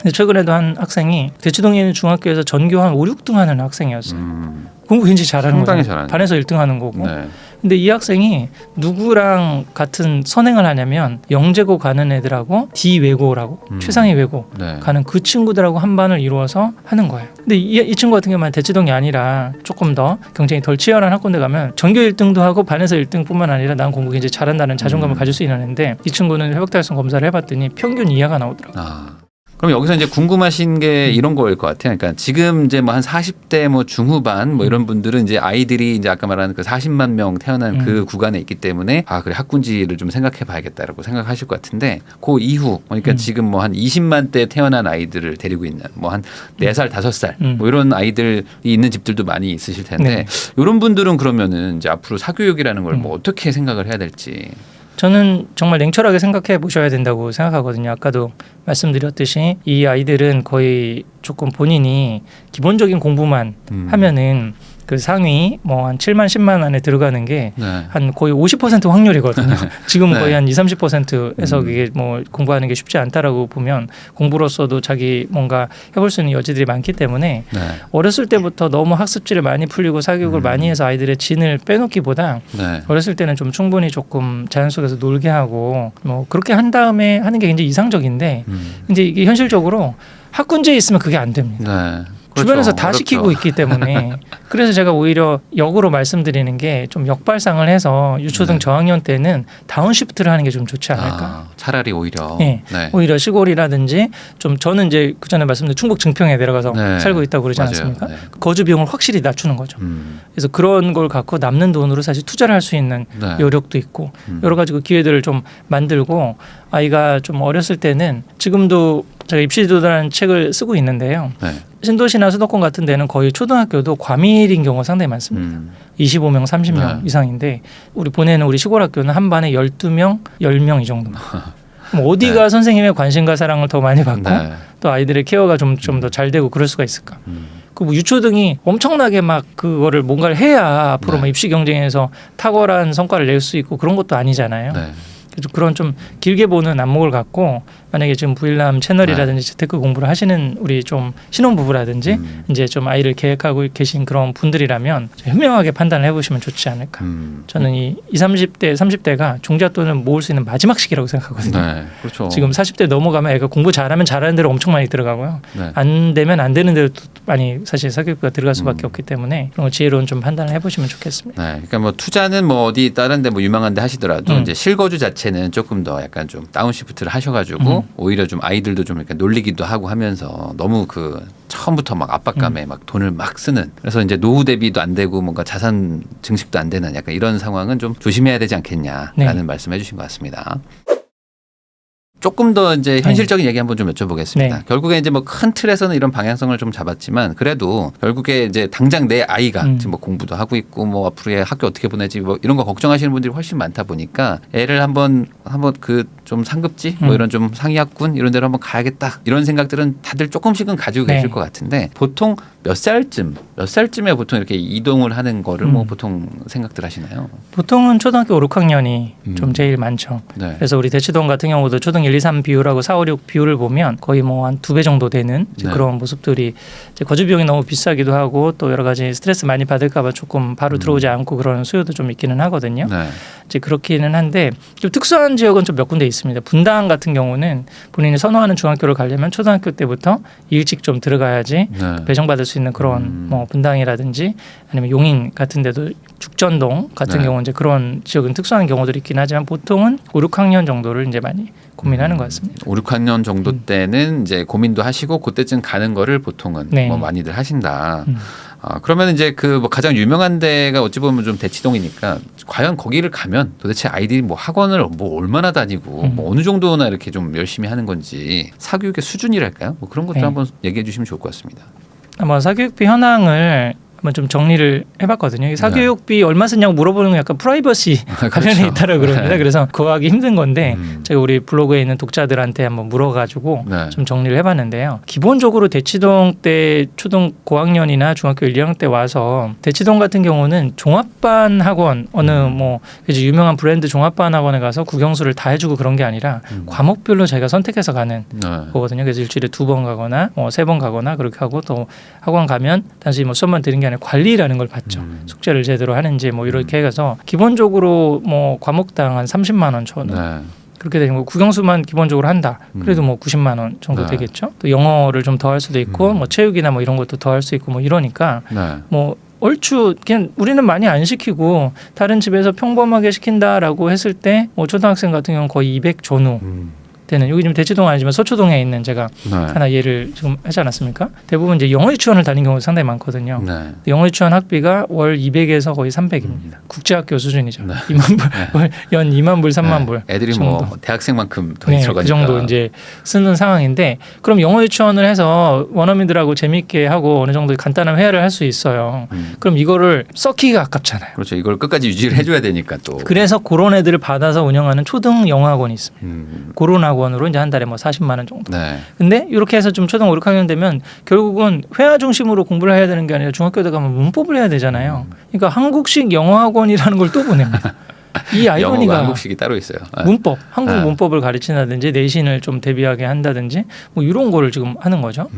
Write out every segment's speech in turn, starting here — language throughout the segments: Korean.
근데 최근에도 한 학생이 대치동에 있는 중학교에서 전교 한 5, 6등 하는 학생이었어요. 공부 굉장히 잘하는 상당히 거죠. 잘하는 반에서 1등 하는 거고. 네. 근데 이 학생이 누구랑 같은 선행을 하냐면 영재고 가는 애들하고 D외고라고 최상위 외고 네. 가는 그 친구들하고 한 반을 이루어서 하는 거예요. 근데 이 친구 같은 경우는 대치동이 아니라 조금 더 경쟁이 덜 치열한 학군데 가면 전교 1등도 하고 반에서 1등뿐만 아니라 난 공부 굉장히 잘한다는 자존감을 가질 수 있는 애인데 이 친구는 회복달성 검사를 해봤더니 평균 이하가 나오더라고요. 그럼 여기서 이제 궁금하신 게 이런 거일 것 같아요. 그러니까 지금 이제 뭐 한 40대 뭐 중후반 뭐 이런 분들은 이제 아이들이 이제 아까 말하는 그 40만 명 태어난 그 구간에 있기 때문에 아 그래 학군지를 좀 생각해 봐야겠다라고 생각하실 것 같은데 그 이후 그러니까 지금 뭐 한 20만 대 태어난 아이들을 데리고 있는 뭐 한 4살 5살 뭐 이런 아이들이 있는 집들도 많이 있으실 텐데 이런 분들은 그러면은 이제 앞으로 사교육이라는 걸 뭐 어떻게 생각을 해야 될지. 저는 정말 냉철하게 생각해 보셔야 된다고 생각하거든요. 아까도 말씀드렸듯이 이 아이들은 거의 조금 본인이 기본적인 공부만 하면은 그 상위 뭐 한 7만 10만 안에 들어가는 게 한 거의 50% 확률이거든요. 지금은 거의 한 20-30%에서 그게 뭐 공부하는 게 쉽지 않다라고 보면 공부로서도 자기 뭔가 해볼 수 있는 여지들이 많기 때문에 어렸을 때부터 너무 학습지를 많이 풀리고 사교육을 많이 해서 아이들의 진을 빼놓기보다 어렸을 때는 좀 충분히 조금 자연 속에서 놀게 하고 뭐 그렇게 한 다음에 하는 게 굉장히 이상적인데 이제 이게 현실적으로 학군지에 있으면 그게 안 됩니다. 주변에서 다 어렵죠. 시키고 있기 때문에 그래서 제가 오히려 역으로 말씀드리는 게 좀 역발상을 해서 유초등 저학년 때는 다운시프트를 하는 게 좀 좋지 않을까. 차라리 오히려. 오히려 시골이라든지 좀 저는 이제 그 전에 말씀드린 충북 증평에 내려가서 살고 있다고 그러지 맞아요. 않았습니까? 거주 비용을 확실히 낮추는 거죠. 그래서 그런 걸 갖고 남는 돈으로 사실 투자를 할 수 있는 여력도 있고 여러 가지 그 기회들을 좀 만들고 아이가 좀 어렸을 때는 지금도 제가 입시지도라는 책을 쓰고 있는데요. 신도시나 수도권 같은 데는 거의 초등학교도 과밀인 경우가 상당히 많습니다. 25명, 30명 이상인데 우리 보내는 우리 시골 학교는 한 반에 12명, 10명 이 정도. 뭐 어디가 선생님의 관심과 사랑을 더 많이 받고 또 아이들의 케어가 좀 더 잘 되고 그럴 수가 있을까. 그 뭐 유초등이 엄청나게 막 그거를 뭔가를 해야 앞으로 뭐 입시 경쟁에서 탁월한 성과를 낼 수 있고 그런 것도 아니잖아요. 그래서 그런 좀 길게 보는 안목을 갖고 만약에 지금 부일남 채널이라든지 재테크 공부를 하시는 우리 좀 신혼부부라든지 이제 좀 아이를 계획하고 계신 그런 분들이라면 현명하게 판단을 해보시면 좋지 않을까. 저는 이 20, 30대, 30대가 종잣돈을 모을 수 있는 마지막 시기라고 생각하거든요. 그렇죠. 지금 40대 넘어가면 애가 공부 잘하면 잘하는 대로 엄청 많이 들어가고요. 안 되면 안 되는 대로 많이 사실 사교육비가 들어갈 수밖에 없기 때문에 그런 거 지혜로운 좀 판단을 해보시면 좋겠습니다. 그러니까 뭐 투자는 뭐 어디 다른 데 뭐 유망한 데 하시더라도 이제 실거주 자체는 조금 더 약간 좀 다운시프트를 하셔가지고 오히려 좀 아이들도 좀 이렇게 놀리기도 하고 하면서 너무 그 처음부터 막 압박감에 막 돈을 막 쓰는 그래서 이제 노후 대비도 안 되고 뭔가 자산 증식도 안 되는 약간 이런 상황은 좀 조심해야 되지 않겠냐라는 말씀해 주신 것 같습니다. 조금 더 이제 현실적인 얘기 한번 좀 여쭤보겠습니다. 결국에 이제 뭐 큰 틀에서는 이런 방향성을 좀 잡았지만 그래도 결국에 이제 당장 내 아이가 지금 뭐 공부도 하고 있고 뭐 앞으로 학교 어떻게 보내지 뭐 이런 거 걱정하시는 분들이 훨씬 많다 보니까 애를 한번 그 좀 상급지 뭐 이런 좀 상위학군 이런 데로 한번 가야겠다 이런 생각들은 다들 조금씩은 가지고 계실 것 같은데 보통 몇 살쯤에 보통 이렇게 이동을 하는 거를 뭐 보통 생각들 하시나요? 보통은 초등학교 5, 6학년이 좀 제일 많죠. 그래서 우리 대치동 같은 경우도 초등 1, 2, 3 비율하고 4, 5, 6 비율을 보면 거의 뭐 한 2배 정도 되는 그런 모습들이 이제 거주 비용이 너무 비싸기도 하고 또 여러 가지 스트레스 많이 받을까 봐 조금 바로 들어오지 않고 그런 수요도 좀 있기는 하거든요. 이제 그렇기는 한데 좀 특수한 지역은 좀 몇 군데 있습니다. 분당 같은 경우는 본인이 선호하는 중학교를 가려면 초등학교 때부터 일찍 좀 들어가야지 배정받을 수 있는 그런 뭐 분당이라든지 아니면 용인 같은 데도 죽전동 같은 경우 이제 그런 지역은 특수한 경우들이 있긴 하지만 보통은 5, 6학년 정도를 이제 많이 고민하는 것 같습니다. 5, 6학년 정도 때는 이제 고민도 하시고 그때쯤 가는 거를 보통은 뭐 많이들 하신다. 그러면 이제 그 뭐 가장 유명한 데가 어찌 보면 좀 대치동이니까 과연 거기를 가면 도대체 아이들이 뭐 학원을 뭐 얼마나 다니고 뭐 어느 정도나 이렇게 좀 열심히 하는 건지 사교육의 수준이랄까요? 뭐 그런 것도 한번 얘기해 주시면 좋을 것 같습니다. 아마 사교육비 현황을 한번 좀 정리를 해봤거든요. 이 사교육비 얼마 쓰냐고 물어보는 건 약간 프라이버시 관련이 그렇죠. 있다고 그럽니다. 네. 그래서 그거 하기 힘든 건데 제가 우리 블로그에 있는 독자들한테 한번 물어가지고 네. 좀 정리를 해봤는데요. 기본적으로 대치동 때 초등 고학년이나 중학교 1, 2학년 때 와서 대치동 같은 경우는 종합반 학원 어느 뭐 이제 유명한 브랜드 종합반 학원에 가서 국영수를 다 해주고 그런 게 아니라 과목별로 자기가 선택해서 가는 네. 거거든요. 그래서 일주일에 2번 가거나 3번 가거나 그렇게 하고 또 학원 가면 단순히 뭐 수업만 드는 게 아니라 관리라는 걸 받죠. 숙제를 제대로 하는지 뭐 이렇게 해서 기본적으로 뭐 과목당 한 30만 원 전후 네. 그렇게 되는 거. 국영수만 기본적으로 한다. 그래도 뭐 90만 원 정도 네. 되겠죠. 또 영어를 좀 더 할 수도 있고 뭐 체육이나 뭐 이런 것도 더 할 수 있고 뭐 이러니까 네. 뭐 얼추 그냥 우리는 많이 안 시키고 다른 집에서 평범하게 시킨다라고 했을 때 뭐 초등학생 같은 경우는 거의 200 전후 되는 여기 지금 대치동 아니지만 서초동에 있는 제가 네. 하나 예를 지금 하지 않았습니까? 대부분 이제 영어 유치원을 다니는 경우가 상당히 많거든요. 네. 영어 유치원 학비가 월 200에서 거의 300입니다. 국제학교 수준이죠. 네. 2만 불, 연 2만 불, 3만 불. 애들이 정도. 뭐 대학생만큼 돈이 네, 들어가니까. 그 정도 이제 쓰는 상황인데 그럼 영어 유치원을 해서 원어민들하고 재미있게 하고 어느 정도 간단한 회화를 할 수 있어요. 그럼 이거를 썩히기가 아깝잖아요. 그렇죠. 이걸 끝까지 유지를 해줘야 되니까 또. 그래서 그런 애들을 받아서 운영하는 초등 영어 학원이 있습니다. 음. 그런 학원으로 이제 한 달에 뭐 40만 원 정도. 네. 근데 이렇게 해서 좀 초등 5, 6학년 되면 결국은 회화 중심으로 공부를 해야 되는 게 아니라 중학교 때 가면 문법을 해야 되잖아요. 그러니까 한국식 영어 학원이라는 걸 또 보냅니다. 이 영어가 아이러니가 한국식이 따로 있어요. 네. 문법, 한국 네. 문법을 가르친다든지 내신을 좀 대비하게 한다든지 뭐 이런 거를 지금 하는 거죠.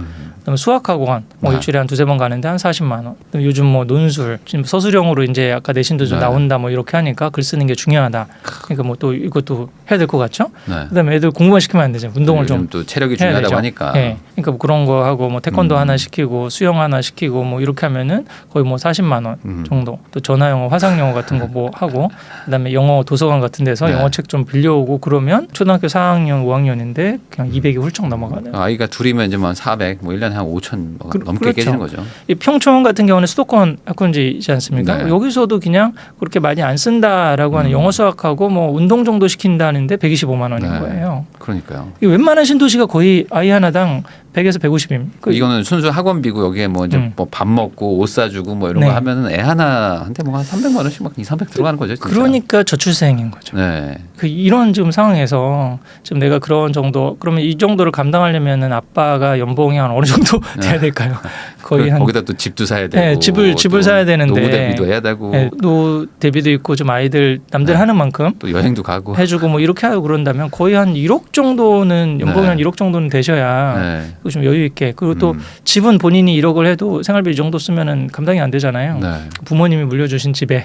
그다음에 수학학원 뭐 네. 일주일에 한 2-3번 가는데 한 40만 원. 그다음에 요즘 뭐 논술 지금 서술형으로 이제 아까 내신도 좀 네. 나온다 뭐 이렇게 하니까 글 쓰는 게 중요하다. 그러니까 뭐 또 이것도 해야 될 것 같죠. 네. 그다음에 애들 공부만 시키면 안 되죠. 운동을 요즘 좀 또 체력이 해야 중요하다고 되죠. 하니까. 네. 그러니까 뭐 그런 거 하고 뭐 태권도 하나 시키고 수영 하나 시키고 뭐 이렇게 하면은 거의 뭐 40만 원 정도. 또 전화 영어, 화상 영어 같은 거 뭐 하고 그다음에 영어 도서관 같은 데서 네. 영어 책 좀 빌려오고 그러면 초등학교 4학년, 5학년인데 그냥 200이 훌쩍 넘어가는. 아이가 둘이면 이제 뭐 400, 뭐 1년에 한 5천 넘게 그렇죠. 깨지는 거죠. 이 평촌 같은 경우는 수도권 학군지이지 않습니까? 네. 여기서도 그냥 그렇게 많이 안 쓴다라고 하는 영어 수학하고 뭐 운동 정도 시킨다는데 125만 원인 네. 거예요. 그러니까요. 이 웬만한 신도시가 거의 아이 하나당 100에서 150입니다. 이거는 순수 학원비고 여기에 뭐 이제 뭐 밥 먹고 옷 사주고 뭐 이런 네. 거 하면은 애 하나한테 뭐 한 300만 원씩 막 2, 300 들어가는 거죠. 진짜. 그러니까 저출생인 거죠. 네. 이런 지금 상황에서 지금 내가 그런 정도 그러면 이 정도를 감당하려면은 아빠가 연봉이 한 어느 정도 돼야 될까요? 거의 한 거기다 또 집도 사야 되고. 네, 집을 사야 되는데 노후 대비도 해야 되고. 네, 노후 대비도 있고 좀 아이들 남들 네. 하는 만큼 또 여행도 가고. 해주고 뭐 이렇게 하고 그런다면 거의 한 1억 정도는 연봉이 네. 한 1억 정도는 되셔야 네. 좀 여유 있게 그리고 또 집은 본인이 1억을 해도 생활비 이 정도 쓰면은 감당이 안 되잖아요. 네. 부모님이 물려주신 집에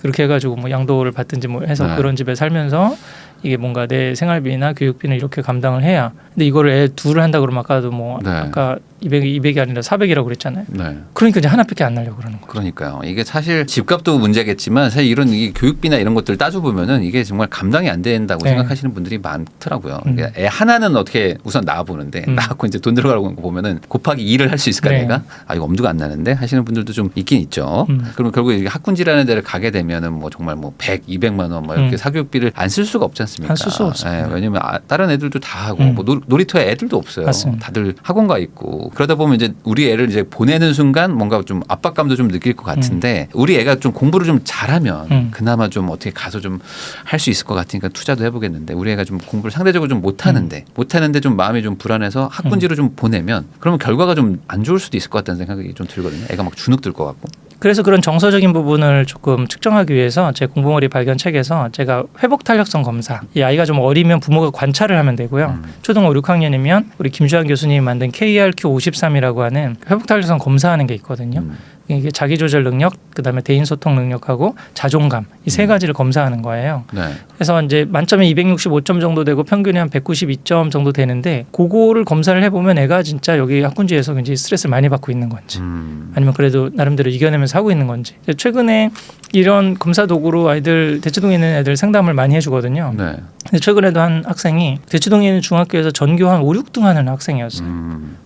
그렇게 해가지고 뭐 양도를 받든지 뭐 해서 네. 그런 집에 살면서 이게 뭔가 내 생활비나 교육비는 이렇게 감당을 해야. 근데 이거를 애 둘을 한다 그러면 아까도 뭐 네. 아까 200이 아니라 400이라고 그랬잖아요. 네. 그러니까 이제 하나밖에 안 날려고 그러는 거예요. 그러니까요. 이게 사실 집값도 문제겠지만 사실 이런 이 교육비나 이런 것들 따져보면은 이게 정말 감당이 안 된다고 네. 생각하시는 분들이 많더라고요. 그러니까 애 하나는 어떻게 우선 낳아보는데 낳고 이제 돈 들어가고 보면은 곱하기 2를 할 수 있을까 네. 내가? 아 이거 엄두가 안 나는데 하시는 분들도 좀 있긴 있죠. 그러면 결국 이게 학군지라는 데를 가게 되면은 뭐 정말 뭐 100, 200만 원 뭐 이렇게 사교육비를 안 쓸 수가 없지 않습니까? 안 쓸 수 없습니다. 왜냐면 다른 애들도 다 하고 뭐 놀이터에 애들도 없어요. 맞습니다. 다들 학원 가 있고 그러다 보면 이제 우리 애를 이제 보내는 순간 뭔가 좀 압박감도 좀 느낄 것 같은데 우리 애가 좀 공부를 좀 잘하면 그나마 좀 어떻게 가서 좀 할 수 있을 것 같으니까 투자도 해보겠는데 우리 애가 좀 공부를 상대적으로 좀 못하는데 좀 마음이 좀 불안해서 학군지로 좀 보내면 그러면 결과가 좀 안 좋을 수도 있을 것 같다는 생각이 좀 들거든요. 애가 막 주눅 들 것 같고. 그래서 그런 정서적인 부분을 조금 측정하기 위해서 제 공부머리 발견 책에서 제가 회복 탄력성 검사 이 아이가 좀 어리면 부모가 관찰을 하면 되고요. 초등 5, 6학년이면 우리 김주환 교수님이 만든 KRQ 53이라고 하는 회복 탄력성 검사하는 게 있거든요. 이게 자기 조절 능력, 그다음에 대인 소통 능력하고 자존감 이 세 가지를 검사하는 거예요. 네. 그래서 이제 만점에 265점 정도 되고 평균이 한 192점 정도 되는데 그거를 검사를 해보면 애가 진짜 여기 학군지에서 굉장히 스트레스를 많이 받고 있는 건지 아니면 그래도 나름대로 이겨내면서 하고 있는 건지 최근에 이런 검사 도구로 아이들 대치동에 있는 애들 상담을 많이 해주거든요. 네. 근데 최근에도 한 학생이 대치동에 있는 중학교에서 전교 한 5, 6등 하는 학생이었어요.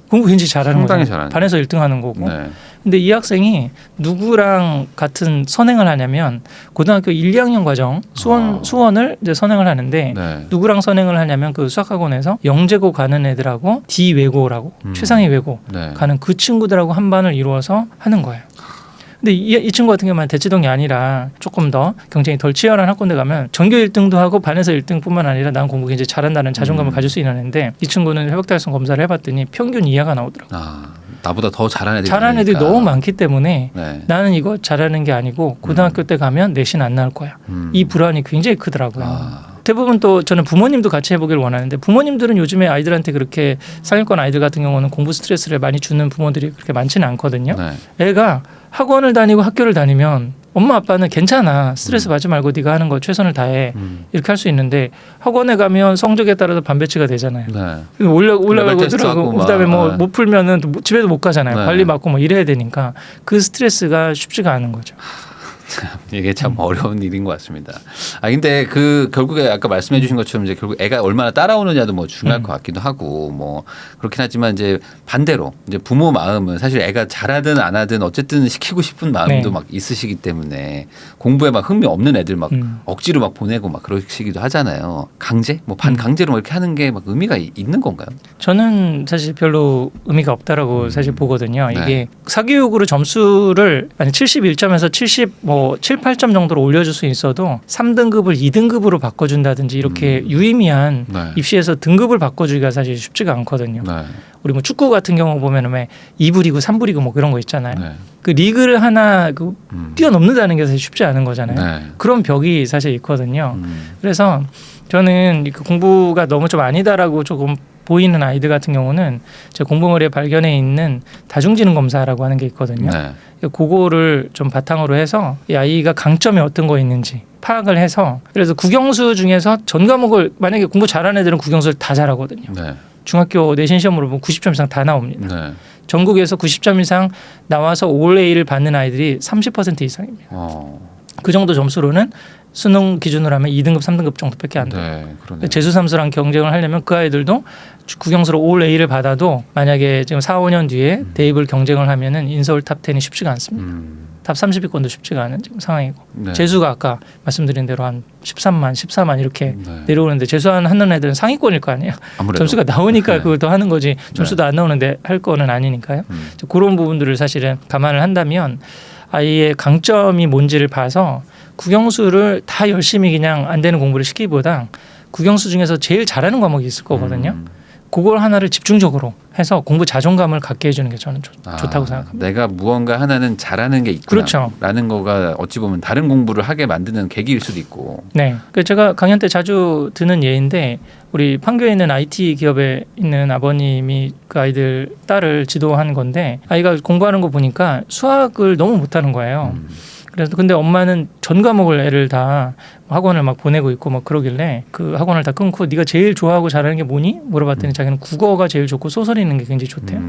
공부 굉장히 잘하는 상당히 거죠. 잘하는 반에서 1등 하는 거고. 네. 근데 이 학생이 누구랑 같은 선행을 하냐면 고등학교 1, 2학년 과정 수원을 이제 선행을 하는데 네. 누구랑 선행을 하냐면 그 수학학원에서 영재고 가는 애들하고 D 외고라고 최상위 외고 네. 가는 그 친구들하고 한 반을 이루어서 하는 거예요. 근데 이 친구 같은 경우는 대치동이 아니라 조금 더 경쟁이 덜 치열한 학군데 가면 전교 1등도 하고 반에서 1등뿐만 아니라 난 공부 굉장히 잘한다는 자존감을 가질 수 있는 애인데 이 친구는 회복달성 검사를 해봤더니 평균 이하가 나오더라고요. 나보다 더 잘하는 애들이 잘하는 애들이 너무 많기 때문에 네. 나는 이거 잘하는 게 아니고 고등학교 때 가면 내신 안 나올 거야. 이 불안이 굉장히 크더라고요. 대부분 또 저는 부모님도 같이 해보길 원하는데 부모님들은 요즘에 아이들한테 그렇게 상위권 아이들 같은 경우는 공부 스트레스를 많이 주는 부모들이 그렇게 많지는 않거든요. 네. 애가 학원을 다니고 학교를 다니면 엄마 아빠는 괜찮아 스트레스 받지 말고 네가 하는 거 최선을 다해 이렇게 할 수 있는데 학원에 가면 성적에 따라서 반배치가 되잖아요. 네. 올라가고 들어가고 그다음에 뭐 네. 못 풀면은 또 집에도 못 가잖아요. 네. 관리 받고 뭐 이래야 되니까 그 스트레스가 쉽지가 않은 거죠. 이게 참 어려운 일인 것 같습니다. 근데 그 결국에 아까 말씀해 주신 것처럼 이제 결국 애가 얼마나 따라오느냐도 뭐 중요할 것 같기도 하고 뭐 그렇긴 하지만 이제 반대로 이제 부모 마음은 사실 애가 잘하든 안 하든 어쨌든 시키고 싶은 마음도 네. 막 있으시기 때문에 공부에 막 흥미 없는 애들 막 억지로 막 보내고 막 그러시기도 하잖아요. 강제? 뭐 반강제로 이렇게 하는 게 막 의미가 있는 건가요? 저는 사실 별로 의미가 없다라고 사실 보거든요. 네. 이게 사교육으로 점수를 아니 71점에서 7, 8점 정도로 올려줄 수 있어도 3등급을 2등급으로 바꿔준다든지 이렇게 유의미한 네. 입시에서 등급을 바꿔주기가 사실 쉽지가 않거든요. 네. 우리 뭐 축구 같은 경우 보면은 왜 2부 리그, 3부 리그 뭐 그런 거 있잖아요. 네. 그 리그를 하나 뛰어넘는다는 게 사실 쉽지 않은 거잖아요. 네. 그런 벽이 사실 있거든요. 그래서 저는 그 공부가 너무 좀 아니다라고 조금 보이는 아이들 같은 경우는 제 공부머리에 발견해 있는 다중지능 검사라고 하는 게 있거든요. 네. 그거를 좀 바탕으로 해서 이 아이가 강점이 어떤 거 있는지 파악을 해서 그래서 국영수 중에서 전 과목을 만약에 공부 잘하는 애들은 국영수를 다 잘하거든요. 네. 중학교 내신 시험으로 보면 90점 이상 다 나옵니다. 네. 전국에서 90점 이상 나와서 올 A를 받는 아이들이 30% 이상입니다. 그 정도 점수로는 수능 기준으로 하면 2등급, 3등급 정도밖에 안 돼요. 네. 그러네요. 재수삼수랑 경쟁을 하려면 그 아이들도 국영수로 올 A를 받아도 만약에 지금 4, 5년 뒤에 대입을 경쟁을 하면은 인서울 탑 10이 쉽지가 않습니다. 탑 30위권도 쉽지가 않은 지금 상황이고 네. 재수가 아까 말씀드린 대로 한 13만, 14만 이렇게 네. 내려오는데 재수하는 애들은 상위권일 거 아니에요. 아무래도. 점수가 나오니까 네. 그걸 더 하는 거지 점수도 안 나오는데 할 거는 아니니까요. 그런 부분들을 사실은 감안을 한다면 아이의 강점이 뭔지를 봐서 국영수를 다 열심히 그냥 안 되는 공부를 시키기보다 국영수 중에서 제일 잘하는 과목이 있을 거거든요. 그걸 하나를 집중적으로 해서 공부 자존감을 갖게 해주는 게 저는 좋다고 생각합니다. 내가 무언가 하나는 잘하는 게 있구나 그렇죠. 라는 거가 어찌 보면 다른 공부를 하게 만드는 계기일 수도 있고. 네, 그 제가 강연 때 자주 드는 예인데 우리 판교에 있는 IT 기업에 있는 아버님이 그 아이들 딸을 지도한 건데 아이가 공부하는 거 보니까 수학을 너무 못하는 거예요. 그래서 근데 엄마는 전 과목을 애를 다 학원을 막 보내고 있고 막 그러길래 그 학원을 다 끊고 네가 제일 좋아하고 잘하는 게 뭐니? 물어봤더니 자기는 국어가 제일 좋고 소설 읽는 게 굉장히 좋대요.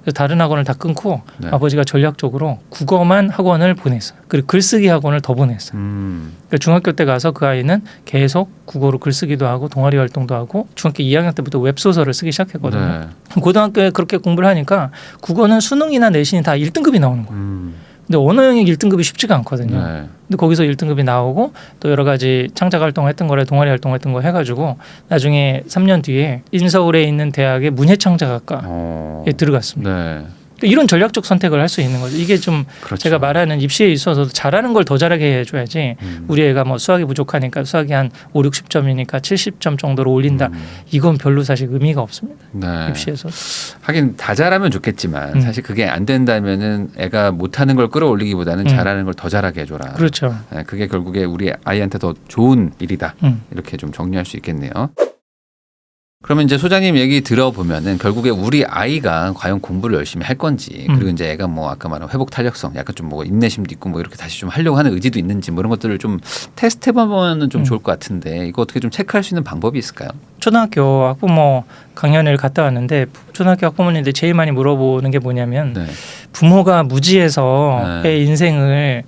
그래서 다른 학원을 다 끊고 네. 아버지가 전략적으로 국어만 학원을 보냈어요. 그리고 글쓰기 학원을 더 보냈어요. 그러니까 중학교 때 가서 그 아이는 계속 국어로 글쓰기도 하고 동아리 활동도 하고 중학교 2학년 때부터 웹소설을 쓰기 시작했거든요. 네. 고등학교에 그렇게 공부를 하니까 국어는 수능이나 내신이 다 1등급이 나오는 거예요. 근데 언어 영역 1등급이 쉽지가 않거든요. 네. 근데 거기서 1등급이 나오고 또 여러 가지 창작 활동했던 거래 동아리 활동했던 거 해가지고 나중에 3년 뒤에 인서울에 있는 대학의 문예창작학과에 들어갔습니다. 네. 이런 전략적 선택을 할 수 있는 거죠. 이게 좀 그렇죠. 제가 말하는 입시에 있어서 잘하는 걸 더 잘하게 해줘야지 우리 애가 뭐 수학이 부족하니까 수학이 한 5, 60점이니까 70점 정도로 올린다. 이건 별로 사실 의미가 없습니다. 네. 입시에서. 하긴 다 잘하면 좋겠지만 사실 그게 안 된다면은 애가 못하는 걸 끌어올리기보다는 잘하는 걸 더 잘하게 해줘라. 그렇죠. 네, 그게 결국에 우리 아이한테 더 좋은 일이다. 이렇게 좀 정리할 수 있겠네요. 그러면 이제 소장님 얘기 들어보면은 결국에 우리 아이가 과연 공부를 열심히 할 건지 그리고 이제 애가 뭐 아까 말한 회복 탄력성 약간 좀 뭐 인내심도 있고 뭐 이렇게 다시 좀 하려고 하는 의지도 있는지 뭐 이런 것들을 좀 테스트해보면은 좀 좋을 것 같은데 이거 어떻게 좀 체크할 수 있는 방법이 있을까요? 초등학교 학부모 강연을 갔다 왔는데 초등학교 학부모님들 제일 많이 물어보는 게 뭐냐면 네. 부모가 무지해서 네. 애 인생을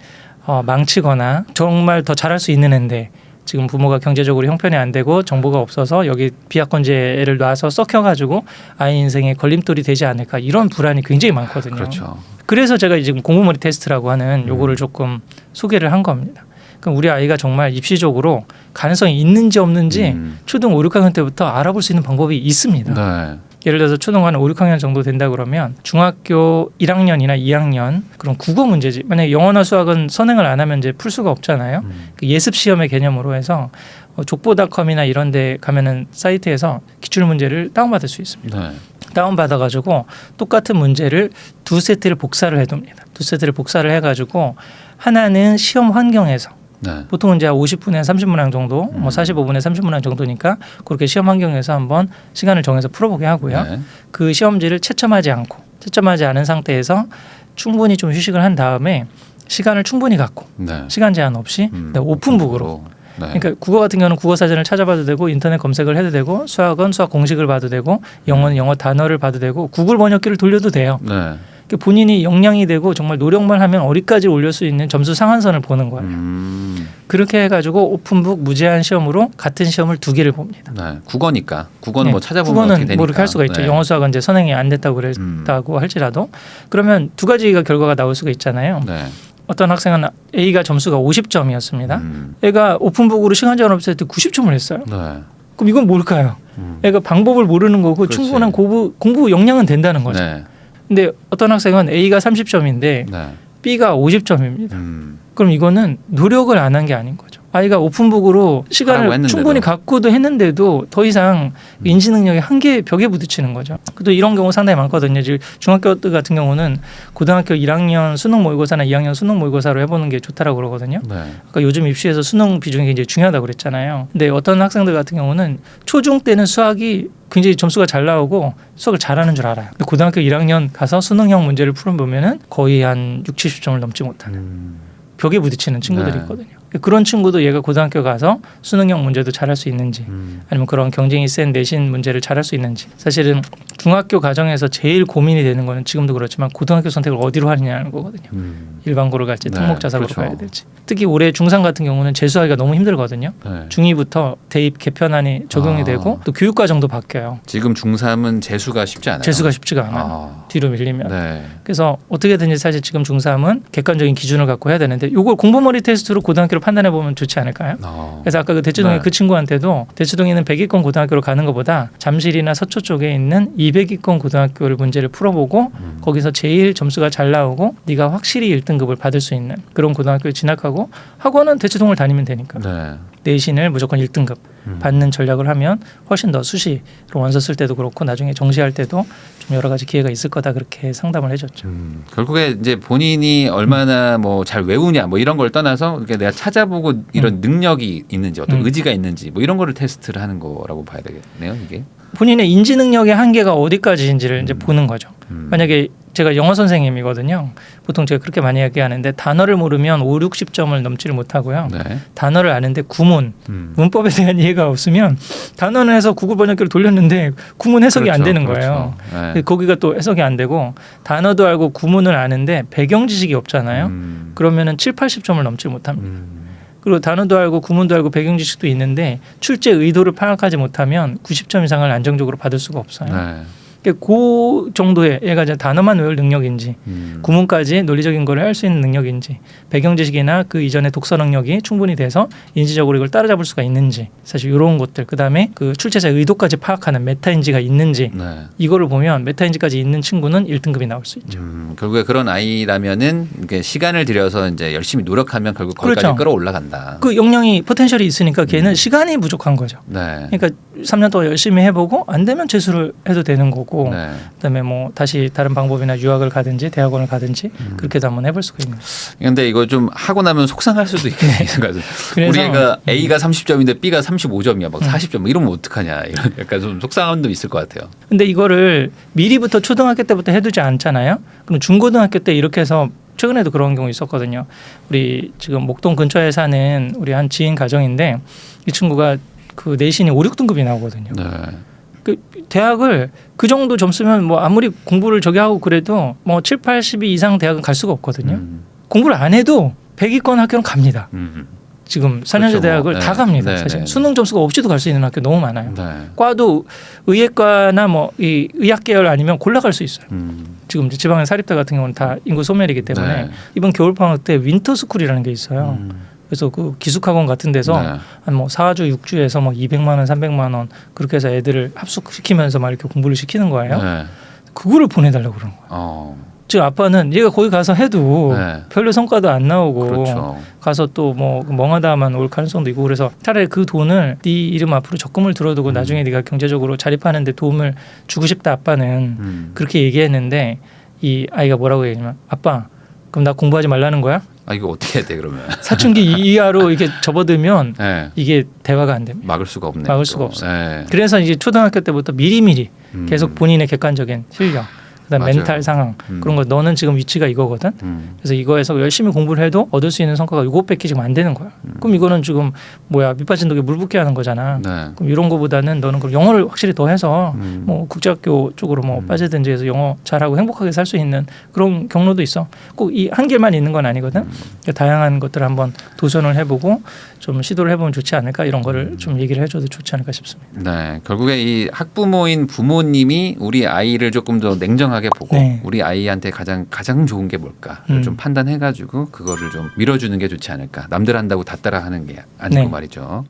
망치거나 정말 더 잘할 수 있는 애인데 지금 부모가 경제적으로 형편이 안 되고 정보가 없어서 여기 비학번제를 놔서 썩혀가지고 아이 인생에 걸림돌이 되지 않을까 이런 불안이 굉장히 많거든요. 그렇죠. 그래서 제가 지금 공부머리 테스트라고 하는 요거를 조금 소개를 한 겁니다. 그럼 우리 아이가 정말 입시적으로 가능성이 있는지 없는지 초등 5, 6학년 때부터 알아볼 수 있는 방법이 있습니다. 네. 예를 들어서 초등 한 5, 6학년 정도 된다 그러면 중학교 1학년이나 2학년 그런 국어 문제집 만약에 영어나 수학은 선행을 안 하면 이제 풀 수가 없잖아요. 그 예습 시험의 개념으로 해서 족보닷컴이나 이런 데 가면은 사이트에서 기출 문제를 다운받을 수 있습니다. 네. 다운받아가지고 똑같은 문제를 두 세트를 복사를 해둡니다. 두 세트를 복사를 해가지고 하나는 시험 환경에서 네. 보통은 이제 50분에 30문항 정도, 뭐 45분에 30문항 정도니까 그렇게 시험 환경에서 한번 시간을 정해서 풀어보게 하고요. 네. 그 시험지를 채점하지 않은 상태에서 충분히 좀 휴식을 한 다음에 시간을 충분히 갖고 네. 시간 제한 없이 오픈북으로. 네. 그러니까 국어 같은 경우는 국어 사전을 찾아봐도 되고 인터넷 검색을 해도 되고 수학은 수학 공식을 봐도 되고 영어는 영어 단어를 봐도 되고 구글 번역기를 돌려도 돼요. 네. 본인이 역량이 되고 정말 노력만 하면 어디까지 올릴 수 있는 점수 상한선을 보는 거예요. 그렇게 해가지고 오픈북 무제한 시험으로 같은 시험을 두 개를 봅니다. 네. 국어니까 국어는 네. 뭐 찾아보면 국어는 어떻게 되니까. 뭐 이렇게 할 수가 있죠. 네. 영어 수학은 이제 선행이 안 됐다고 그랬다고 할지라도 그러면 두 가지가 결과가 나올 수가 있잖아요. 네. 어떤 학생은 A가 점수가 50점이었습니다. 애가 오픈북으로 시간 제한 없을 때 90점을 했어요. 네. 그럼 이건 뭘까요? 애가 방법을 모르는 거고 그렇지. 충분한 공부 역량은 된다는 거죠. 네. 근데 어떤 학생은 A가 30점인데 네. B가 50점입니다. 그럼 이거는 노력을 안 한 게 아닌 거죠. 아이가 오픈북으로 시간을 충분히 갖고도 했는데도 더 이상 인지 능력의 한계 벽에 부딪히는 거죠. 또 이런 경우 상당히 많거든요. 지금 중학교 때 같은 경우는 고등학교 1학년 수능 모의고사나 2학년 수능 모의고사로 해보는 게 좋다라고 그러거든요. 네. 그러니까 요즘 입시에서 수능 비중이 굉장히 중요하다고 그랬잖아요. 근데 어떤 학생들 같은 경우는 초중 때는 수학이 굉장히 점수가 잘 나오고 수학을 잘하는 줄 알아요. 근데 고등학교 1학년 가서 수능형 문제를 풀어보면은 거의 한 60, 70점을 넘지 못하는 벽에 부딪히는 친구들이 네. 있거든요. 그런 친구도 얘가 고등학교 가서 수능형 문제도 잘할 수 있는지 아니면 그런 경쟁이 센 내신 문제를 잘할 수 있는지 사실은 중학교 과정에서 제일 고민이 되는 거는 지금도 그렇지만 고등학교 선택을 어디로 하느냐는 거거든요. 일반고를 갈지 네, 특목자사고로 그렇죠. 가야 될지. 특히 올해 중3 같은 경우는 재수하기가 너무 힘들거든요. 네. 중2부터 대입 개편안이 적용이 되고 또 교육과정도 바뀌어요. 지금 중3은 재수가 쉽지 않아요. 재수가 쉽지가 않아요. 뒤로 밀리면. 네. 그래서 어떻게든지 사실 지금 중3은 객관적인 기준을 갖고 해야 되는데 이걸 공부머리 테스트로 고등학교를 판단해 보면 좋지 않을까요? 그래서 아까 그 대치동의 네. 그 친구한테도 대치동에 있는 100위권 고등학교로 가는 것보다 잠실이나 서초 쪽에 있는 200위권 고등학교를 문제를 풀어보고 거기서 제일 점수가 잘 나오고 네가 확실히 1등급을 받을 수 있는 그런 고등학교에 진학하고 학원은 대치동을 다니면 되니까 네. 내신을 무조건 1등급 받는 전략을 하면 훨씬 더 수시로 원서 쓸 때도 그렇고 나중에 정시할 때도 좀 여러 가지 기회가 있을 거다 그렇게 상담을 해줬죠. 결국에 이제 본인이 얼마나 뭐 잘 외우냐 뭐 이런 걸 떠나서 이렇게 내가 찾아보고 이런 능력이 있는지 어떤 의지가 있는지 뭐 이런 거를 테스트를 하는 거라고 봐야 되겠네요. 이게 본인의 인지 능력의 한계가 어디까지인지를 이제 보는 거죠. 만약에 제가 영어 선생님이거든요. 보통 제가 그렇게 많이 얘기하는데 단어를 모르면 5, 60점을 넘지를 못하고요. 네. 단어를 아는데 구문, 문법에 대한 이해가 없으면 단어는 해서 구글 번역기를 돌렸는데 구문 해석이 그렇죠, 안 되는 그렇죠. 거예요. 네. 거기가 또 해석이 안 되고 단어도 알고 구문을 아는데 배경 지식이 없잖아요. 그러면은 7, 80점을 넘지 못합니다. 그리고 단어도 알고 구문도 알고 배경 지식도 있는데 출제 의도를 파악하지 못하면 90점 이상을 안정적으로 받을 수가 없어요. 네. 그 정도의 얘가 이제 단어만 외울 능력인지 구문까지 논리적인 걸 할 수 있는 능력인지 배경 지식이나 그 이전의 독서 능력이 충분히 돼서 인지적으로 이걸 따라잡을 수가 있는지 사실 이런 것들 그다음에 그 출제자의 의도까지 파악하는 메타인지가 있는지 네. 이거를 보면 메타인지까지 있는 친구는 1등급이 나올 수 있죠. 결국에 그런 아이라면은 이렇게 시간을 들여서 이제 열심히 노력하면 결국 거기까지 그렇죠. 끌어올라간다. 그 역량이 포텐셜이 있으니까 걔는 시간이 부족한 거죠. 네. 그러니까 3년 동안 열심히 해보고 안 되면 재수를 해도 되는 거고 네. 그다음에 뭐 다시 다른 방법이나 유학을 가든지 대학원을 가든지 그렇게도 한번 해볼 수가 있는 거죠. 근데 이거 좀 하고 나면 속상할 수도 있겠네요. 우리 애가 A가 30점인데 B가 35점이야. 막 40점 뭐 이러면 어떡하냐. 이런 약간 좀 속상함도 있을 것 같아요. 근데 이거를 미리부터 초등학교 때부터 해두지 않잖아요. 그럼 중고등학교 때 이렇게 해서 최근에도 그런 경우 있었거든요. 우리 지금 목동 근처에 사는 우리 한 지인 가정인데 이 친구가 그 내신이 5, 6등급이 나오거든요. 네. 그 대학을 그 정도 점수면 뭐 아무리 공부를 저기 하고 그래도 뭐 7, 80이 이상 대학은 갈 수가 없거든요. 공부를 안 해도 100위권 학교는 갑니다. 지금 4년제 그렇죠, 대학을 뭐. 다 갑니다. 네, 사실 네. 수능 점수가 없이도 갈 수 있는 학교 너무 많아요. 네. 과도 의예과나 뭐 이 의학 계열 아니면 골라갈 수 있어요. 지금 이제 지방의 사립대 같은 경우는 다 인구 소멸이기 때문에 네. 이번 겨울 방학 때 윈터 스쿨이라는 게 있어요. 그래서 그 기숙학원 같은 데서 네. 한 뭐 4주 6주에서 뭐 200만 원, 300만 원 그렇게 해서 애들을 합숙시키면서 막 이렇게 공부를 시키는 거예요. 네. 그거를 보내달라고 그러는 거예요. 즉 아빠는 얘가 거기 가서 해도 네. 별로 성과도 안 나오고 그렇죠. 가서 또 뭐 멍하다만 올 가능성도 있고 그래서 차라리 그 돈을 네 이름 앞으로 적금을 들어두고 나중에 네가 경제적으로 자립하는 데 도움을 주고 싶다 아빠는 그렇게 얘기했는데 이 아이가 뭐라고 얘기하냐면 아빠 그럼 나 공부하지 말라는 거야? 아 이거 어떻게 해야 돼 그러면? 사춘기 이하로 이렇게 접어들면 네. 이게 대화가 안 됩니다. 막을 수가 없네. 막을 수가 없어요. 네. 그래서 이제 초등학교 때부터 미리미리 계속 본인의 객관적인 실력 그다음 맞아요. 멘탈 상황 그런 거 너는 지금 위치가 이거거든. 그래서 이거에서 열심히 공부를 해도 얻을 수 있는 성과가 이것밖에 지금 안 되는 거야. 그럼 이거는 지금 뭐야 밑빠진 독에 물 붓게 하는 거잖아. 네. 그럼 이런 거보다는 너는 그럼 영어를 확실히 더 해서 뭐 국제학교 쪽으로 뭐 빠지든지 해서 영어 잘하고 행복하게 살 수 있는 그런 경로도 있어. 꼭 이 한 길만 있는 건 아니거든. 그러니까 다양한 것들을 한번 도전을 해보고 좀 시도를 해보면 좋지 않을까 이런 거를 좀 얘기를 해줘도 좋지 않을까 싶습니다. 네, 결국에 이 학부모인 부모님이 우리 아이를 조금 더 냉정하게 보고 네. 우리 아이한테 가장 좋은 게 뭘까를 좀 판단해가지고 그거를 좀 밀어주는 게 좋지 않을까. 남들 한다고 다 따라하는 게 아니고 네. 말이죠.